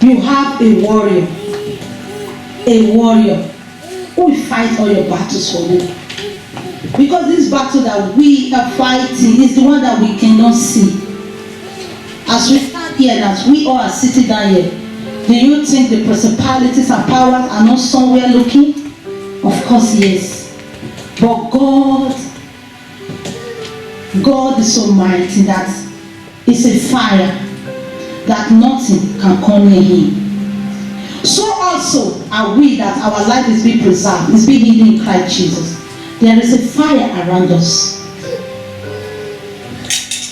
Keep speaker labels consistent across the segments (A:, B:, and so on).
A: You have a warrior who will fight all your battles for you. Because this battle that we are fighting is the one that we cannot see. As we stand here and as we all are sitting down here, do you think the principalities and powers are not somewhere looking? Of course, yes. But God is so mighty that it's a fire that nothing can come near him. So also are we, that our life is being preserved, is being hidden in Christ Jesus. There is a fire around us.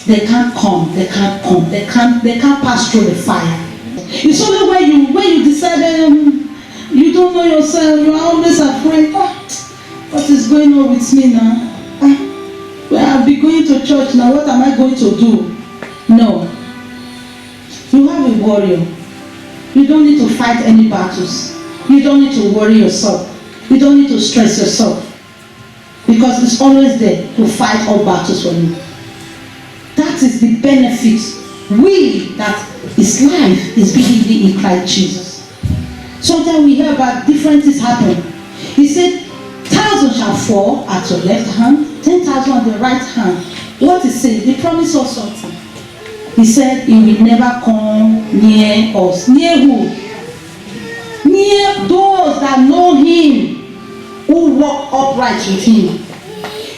A: They can't come. They can't pass through the fire. It's only when you decide you don't know yourself, you are always afraid. What is going on with me now? Well, I'll be going to church now. What am I going to do? No. You have a warrior. You don't need to fight any battles. You don't need to worry yourself. You don't need to stress yourself. Because it's always there to fight all battles for you. That is the benefit. That his life is being hidden in Christ Jesus. Sometimes we hear about different things happen. He said, 1,000 shall fall at your left hand, 10,000 at the right hand. What he said, he promised us something. He said he will never come near us. Near who? Near those that know him, who walk upright with him.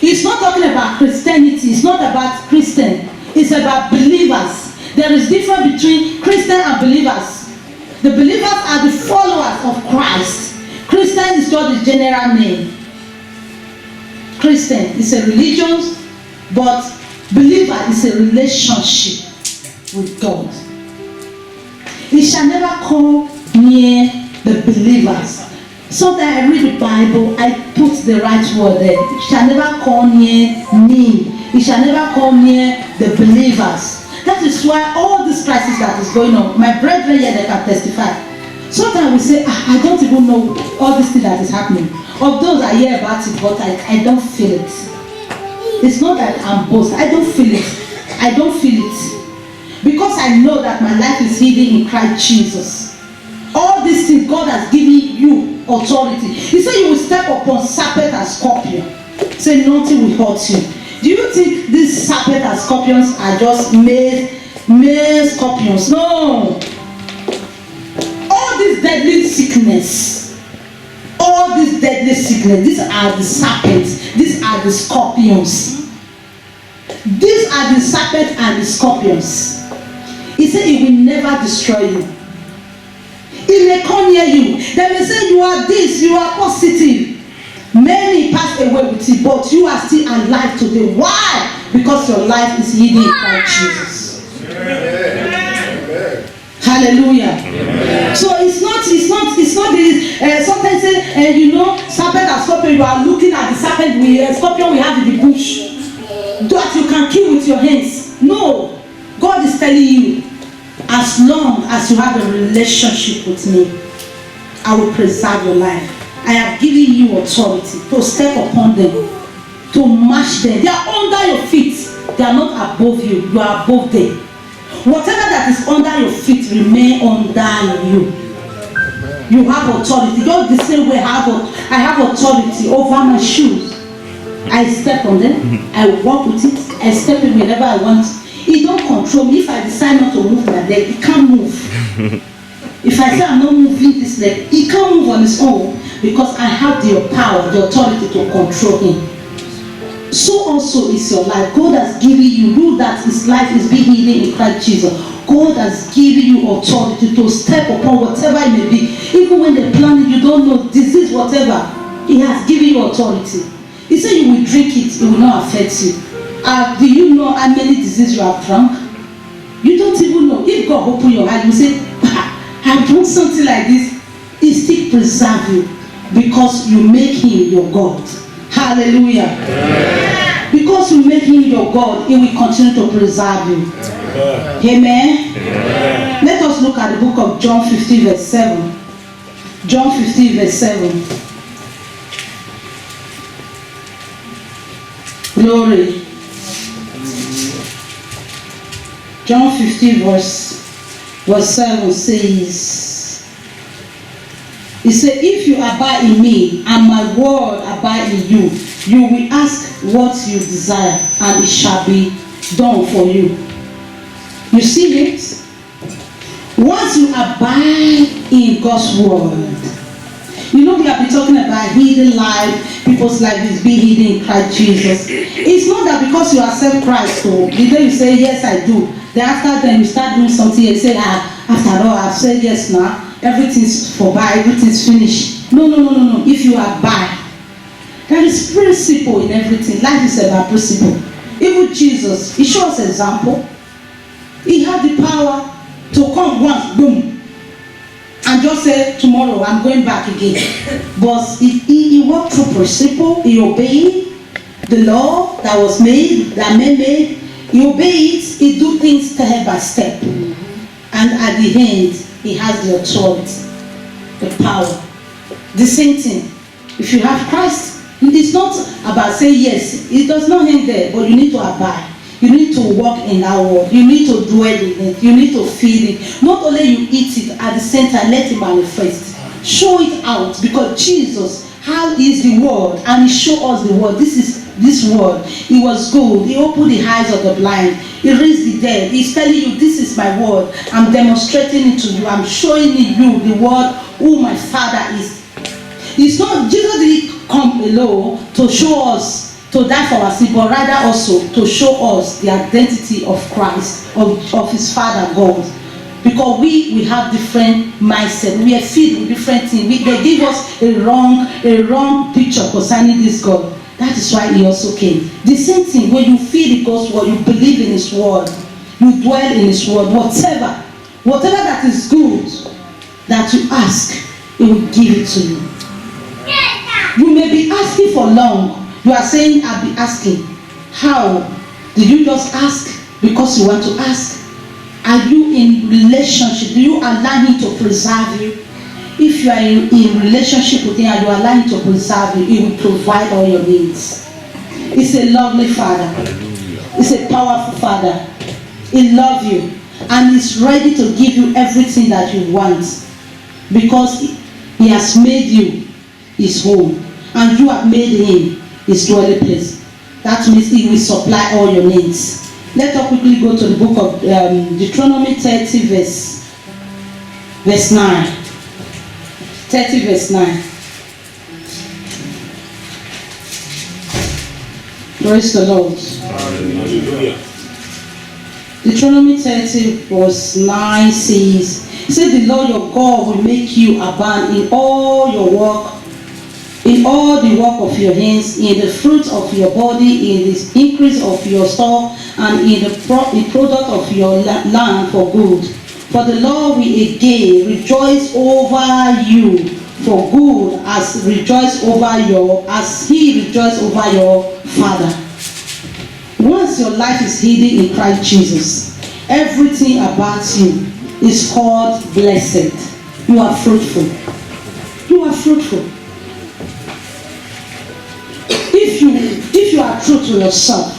A: It's not talking about Christianity. It's not about Christian. It's about believers. There is difference between Christian and believers. The believers are the followers of Christ. Christian is just the general name. Christian is a religion, but believer is a relationship with God. It shall never come near the believers. Sometimes I read the Bible, I put the right word there. It shall never come near me. It shall never come near the believers. That is why all this crisis that is going on, my brethren here, they can testify. Sometimes we say, I don't even know all this thing that is happening. Of those I hear about it, but I don't feel it. It's not that I'm boasting. I don't feel it. I don't feel it. Because I know that my life is hidden in Christ Jesus. All these things, God has given you authority. He said you will step upon serpent and scorpion. Say nothing will hurt you. Do you think these serpent and scorpions are just male scorpions? No. All this deadly sickness, these are the serpents, these are the scorpions. These are the serpents and the scorpions. He said he will never destroy you. He may come near you. They may say you are this, you are positive. Many pass away with it, but you are still alive today. Why? Because your life is hidden in Christ Jesus. Amen. Hallelujah. Amen. So it's not this. Sometimes say, serpent and scorpion. You are looking at the serpent, scorpion we have in the bush that you can kill with your hands. No, God is telling you, as long as you have a relationship with me, I will preserve your life. I have given you authority to step upon them, to mash them. They are under your feet. They are not above you. You are above them. Whatever that is under your feet remain under you. You have authority. Just the same way I have authority over my shoes. I step on them. I walk with it. I step in whenever I want. It don't control me. If I decide not to move my leg, it can't move. If I say I'm not moving this leg, it can't move on its own. Because I have the power, the authority to control him. So also is your life. God has given you that his life is being hidden in Christ Jesus. God has given you authority to step upon whatever it may be. Even when they're planning, you don't know, disease, whatever. He has given you authority. He said you will drink it will not affect you. Do you know how many diseases you have drunk? You don't even know. If God open your eyes, you say, I've drunk something like this. He still preserve you. Because you make him your God. Hallelujah. Amen. Because you make him your God, he will continue to preserve you. Amen. Amen. Let us look at the book of John 15 verse 7. John 15 verse 7. Glory. John 15 verse verse 7 says, he said, if you abide in me and my word abide in you, you will ask what you desire and it shall be done for you. You see it? Once you abide in God's word, you know we have been talking about hidden life, people's life is being hidden in Christ Jesus. It's not that because you accept Christ, so the day you say, yes I do, then after then you start doing something and say, after all I've said yes now, everything's forby, everything's finished. No. If you abide, there is principle in everything. Life is about principle. Even Jesus, he shows example. He had the power to come once, boom, and just say, tomorrow I'm going back again. But he worked through principle. He obeyed the law that was made, that men made. He obeyed it. He do things step by step. And at the end, he has the authority, the power. The same thing. If you have Christ, it's not about saying yes. It does not end there, but you need to abide. You need to walk in that word. You need to dwell in it. You need to feed it. Not only you eat it, at the same time, let it manifest. Show it out, because Jesus, how is the word? And he showed us the word. This word. It was good. He opened the eyes of the blind. He raised the dead. He's telling you, this is my word. I'm demonstrating it to you. I'm showing you the word who my Father is. It's not, Jesus didn't come alone to show us, to die for our sin, but rather also to show us the identity of Christ, of his Father God. Because we have different mindset. We are filled with different things. They give us a wrong picture concerning this God. That is why he also came. The same thing, when you feel the God's word, you believe in his word, you dwell in his word, whatever that is good that you ask, he will give it to you. You may be asking for long. You are saying, I'll be asking. How? Did you just ask because you want to ask? Are you in relationship? Do you allow him to preserve you? If you are in relationship with him and you allow him to preserve you, he will provide all your needs. He's a lovely Father. He's a powerful Father. He loves you. And he's ready to give you everything that you want. Because he has made you his home. And you have made him his dwelling place. That means he will supply all your needs. Let us quickly go to the book of Deuteronomy 30 verse 9. 30 verse 9. Praise the Lord. Hallelujah. Deuteronomy 30 verse 9 says, he said, the Lord your God will make you abound in all your work, in all the work of your hands, in the fruit of your body, in the increase of your store, and in the product of your land for good. For the Lord will again rejoice over you for good, as he rejoiced over your father. Once your life is hidden in Christ Jesus, everything about you is called blessed. You are fruitful. You are fruitful. If you are true to yourself,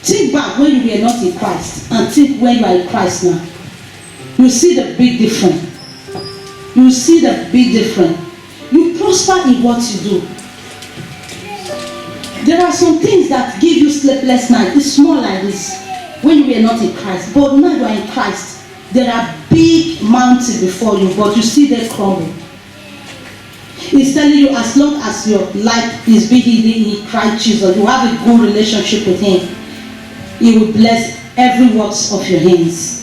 A: think back when you were not in Christ and think when you are in Christ now. You see the big difference. You see the big difference. You prosper in what you do. There are some things that give you sleepless nights. It's small like this when you were not in Christ. But now you are in Christ. There are big mountains before you, but you see them crumble. He's telling you, as long as your life is being hidden in Christ Jesus, you have a good relationship with him, he will bless every works of your hands.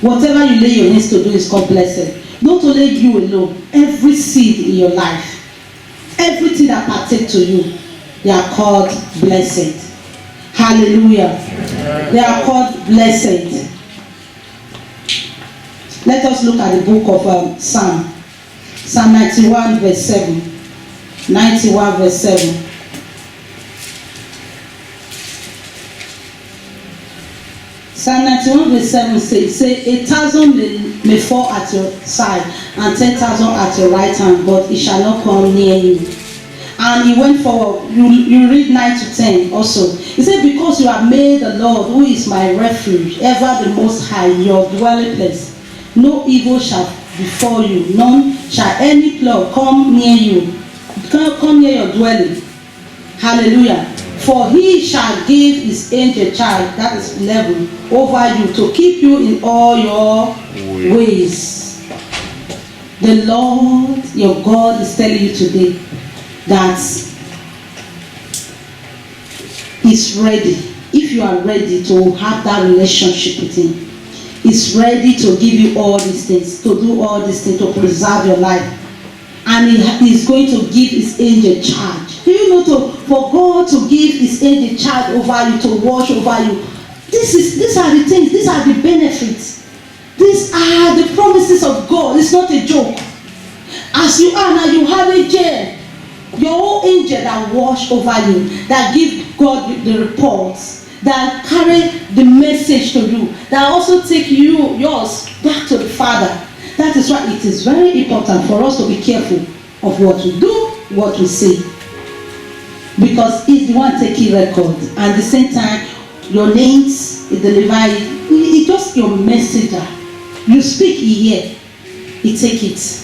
A: Whatever you lay your hands to do is called blessed. Not only you alone, every seed in your life, everything that partake to you, they are called blessed. Hallelujah. They are called blessed. Let us look at the book of Psalm 91 verse 7. 91 verse 7. Psalm 91 verse 7 says, 1,000 may fall at your side and 10,000 at your right hand, but it shall not come near you. And he went forward. You read 9 to 10 also. He said, because you have made the Lord, who is my refuge, ever the Most High, your dwelling place. no evil shall befall you, none shall any plague come near you, come near your dwelling. Hallelujah. For he shall give his angel charge, that is 11, over you to keep you in all your ways. The Lord your God is telling you today that He's ready. If you are ready to have that relationship with Him, He's ready to give you all these things, to do all these things, to preserve your life. And He is going to give His angel charge. Do you know for God to give His angel charge over you, to watch over you? These are the things, these are the benefits. These are the promises of God. It's not a joke. As you are now, you have a jail. Your own angel that watch over you, that give God the reports, that carry the message to you, that also take yours back to the Father. That is why it is very important for us to be careful of what we do, what we say. Because He's the one taking record. And at the same time, your names, He delivers it. It's just your messenger. You speak, He hear. He take it.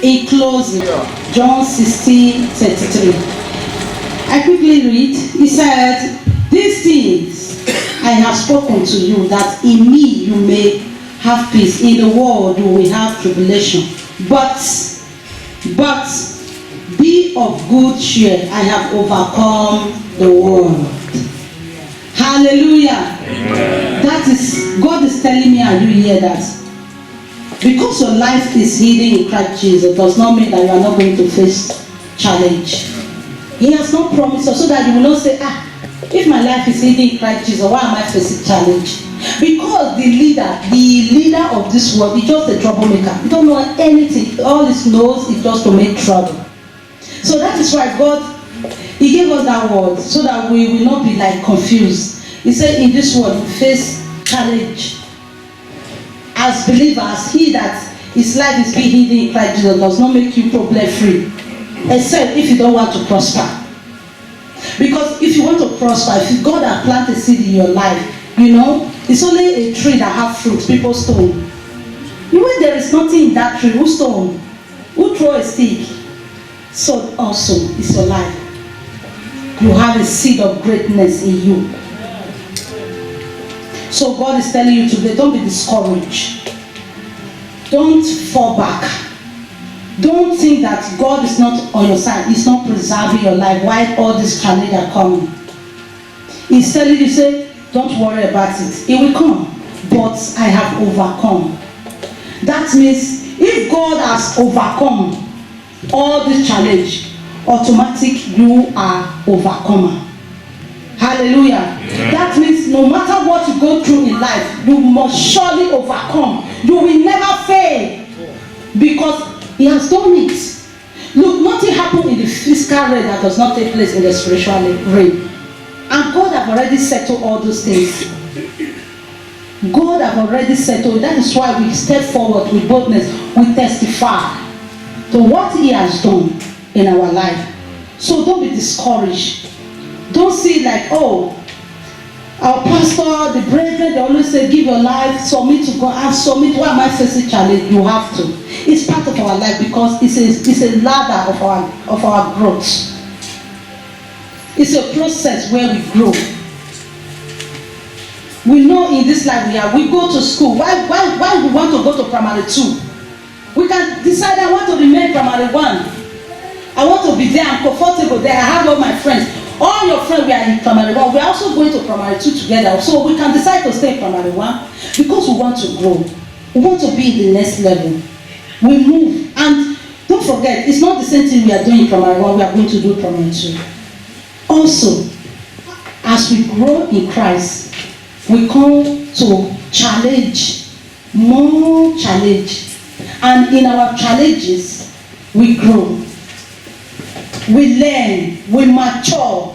A: In closing, John 16:33. I quickly read. He said, "These things I have spoken to you, that in me you may have peace. In the world you will have tribulation. But be of good cheer. I have overcome the world." Hallelujah. Amen. That is, God is telling me and you hear that. Because your life is hidden in Christ Jesus does not mean that you are not going to face challenge. He has not promised us, so that you will not say, if my life is hidden in Christ Jesus, why am I facing challenge? Because the leader of this world is just a troublemaker. He don't know anything. All he knows is just to make trouble. So that is why God, He gave us that word so that we will not be like confused. He said in this world we face challenge. As believers, he that his life is being hidden in Christ Jesus does not make you problem free, except if you don't want to prosper. Because if you want to prosper, if God has planted a seed in your life, it's only a tree that has fruit, people stone. When there is nothing in that tree, who stone? Who throw a stick? So also is your life. You have a seed of greatness in you. So God is telling you today, don't be discouraged. Don't fall back. Don't think that God is not on your side. He's not preserving your life while all these challenges are coming. He's telling you, say, don't worry about it. It will come. But I have overcome. That means if God has overcome all this challenge, automatic you are overcomer. Hallelujah. Yeah. That means no matter what you go through in life, you must surely overcome. You will never fail because He has done it. Look, nothing happened in the physical realm that does not take place in the spiritual realm. And God have already settled all those things. God have already settled. That is why we step forward with boldness. We testify to what He has done in our life. So don't be discouraged. Don't see it like, our pastor, the brethren, they always say, give your life, submit to God, and submit. Why am I facing challenge? You have to. It's part of our life because it's a ladder of our growth. It's a process where we grow. We know in this life we go to school. Why we want to go to primary 2? We can decide I want to remain primary 1. I want to be there. I'm comfortable there. I have all my friends. All your friends, we are in primary 1. We are also going to primary 2 together. So we can decide to stay in primary 1 because we want to grow. We want to be in the next level. We move. And don't forget, it's not the same thing we are doing in primary 1, we are going to do primary 2. Also, as we grow in Christ, we come to challenge, more challenge. And in our challenges, we grow. We learn, we mature.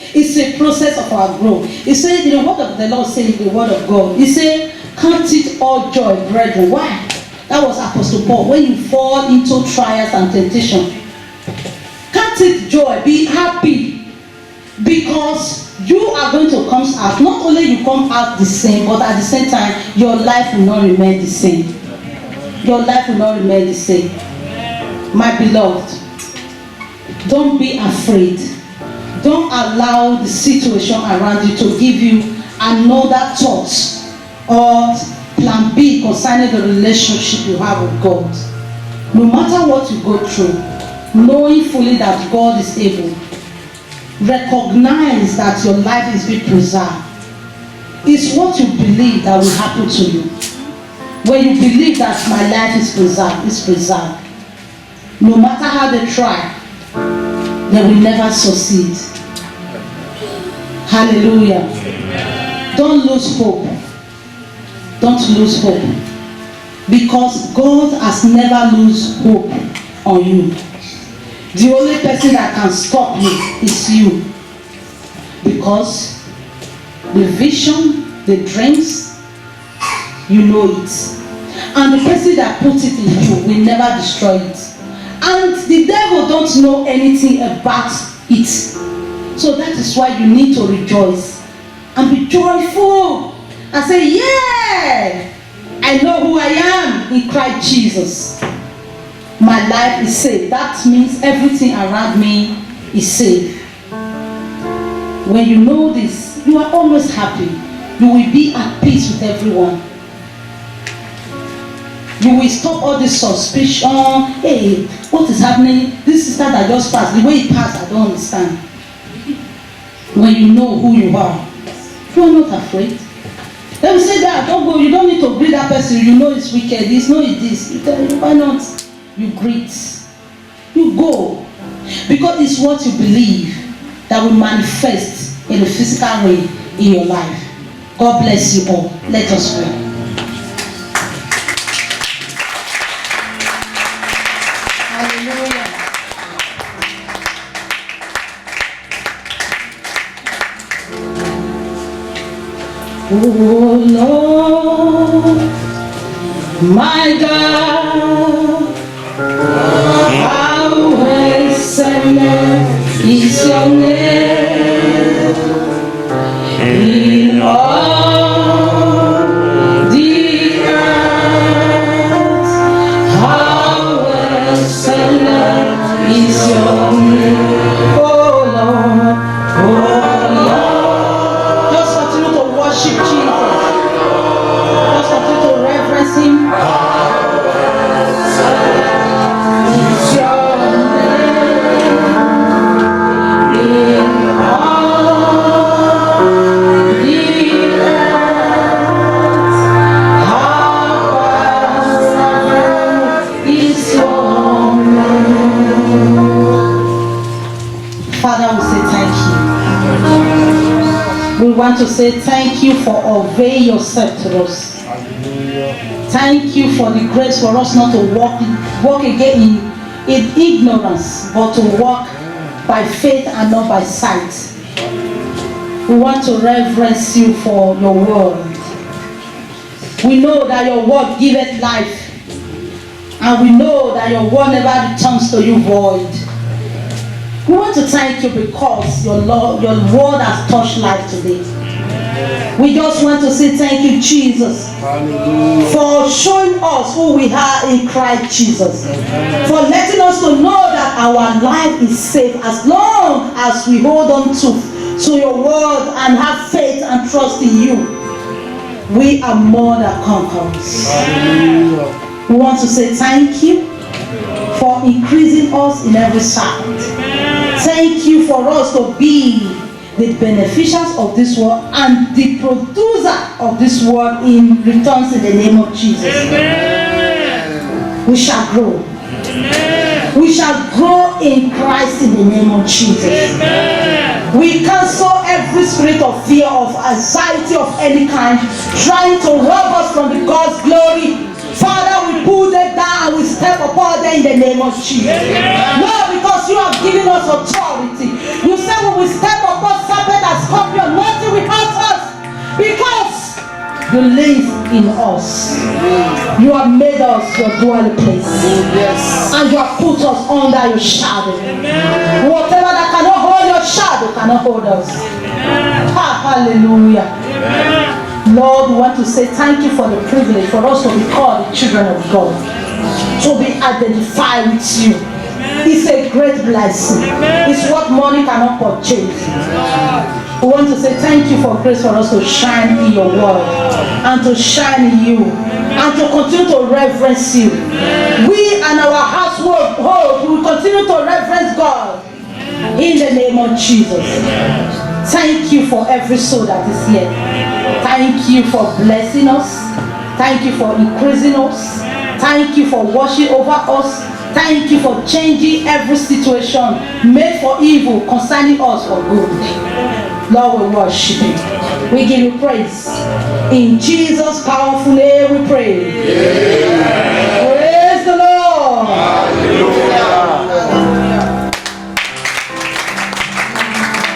A: It's a process of our growth. He said, the word of the Lord says the word of God. He said, count it all joy, brethren. Why? That was Apostle Paul. When you fall into trials and temptation, count it joy, be happy. Because you are going to come out. Not only you come out the same, but at the same time, your life will not remain the same. Your life will not remain the same. My beloved, don't be afraid. Don't allow the situation around you to give you another thought or plan B concerning the relationship you have with God. No matter what you go through, knowing fully that God is able, recognize that your life is being preserved. It's what you believe that will happen to you. When you believe that my life is preserved, it's preserved. No matter how they try, they will never succeed. Hallelujah. Don't lose hope. Don't lose hope. Because God has never lost hope on you. The only person that can stop you is you. Because the vision, the dreams, you know it. And the person that puts it in you will never destroy it. And the devil don't know anything about it. So that is why you need to rejoice and be joyful and say, yeah, I know who I am in Christ Jesus. My life is safe. That means everything around me is safe. When you know this, you are always happy. You will be at peace with everyone. You will stop all this suspicion. Hey, what is happening? This sister that just passed, the way it passed, I don't understand. When you know who you are, you are not afraid. Let me say that, don't go, you don't need to greet that person. You know it's wicked, it's no it is. You tell you, why not? You greet. You go. Because it's what you believe that will manifest in a physical way in your life. God bless you all. Let us pray. Oh Lord, my God, how excellent is your name in all the earth. How excellent is your name, oh Lord, oh Lord. Worship Jesus. Just continue to reverence Him. It's your name in all the earth. How excellent is your name. Father, we say thank you. We want to say thank you for obeying yourself to us. Thank you for the grace for us not to walk again in ignorance, but to walk by faith and not by sight. We want to reverence you for your word. We know that your word giveth life, and we know that your word never returns to you void. We want to thank you because your word has touched life today. We just want to say thank you, Jesus, for showing us who we are in Christ Jesus. For letting us to know that our life is safe as long as we hold on to your word and have faith and trust in you. We are more than conquerors. We want to say thank you for increasing us in every side. Thank you for us to be the beneficiaries of this world and the producer of this world in returns in the name of Jesus. Amen. We shall grow. Amen. We shall grow in Christ in the name of Jesus. Amen. We cancel every spirit of fear, of anxiety of any kind, trying to rob us from the God's glory. Father, we pull them down and we step upon them in the name of Jesus. Amen. Lord, because you have given us authority. You said when we step upon serpent and scorpion, nothing will hurt us. Because you live in us. You have made us your dwelling place. Yes. And you have put us under your shadow. Amen. Whatever that cannot hold your shadow cannot hold us. Amen. Hallelujah. Lord, we want to say thank you for the privilege for us to be called the children of God, to be identified with you. It's a great blessing. It's what money cannot purchase. We want to say thank you for grace for us to shine in your word and to shine in you and to continue to reverence you. We and our household will continue to reverence God in the name of Jesus. Thank you for every soul that is here. Thank you for blessing us. Thank you for increasing us. Thank you for watching over us. Thank you for changing every situation made for evil concerning us for good. Lord, we worship you. We give you praise. In Jesus' powerful name we pray. Yeah.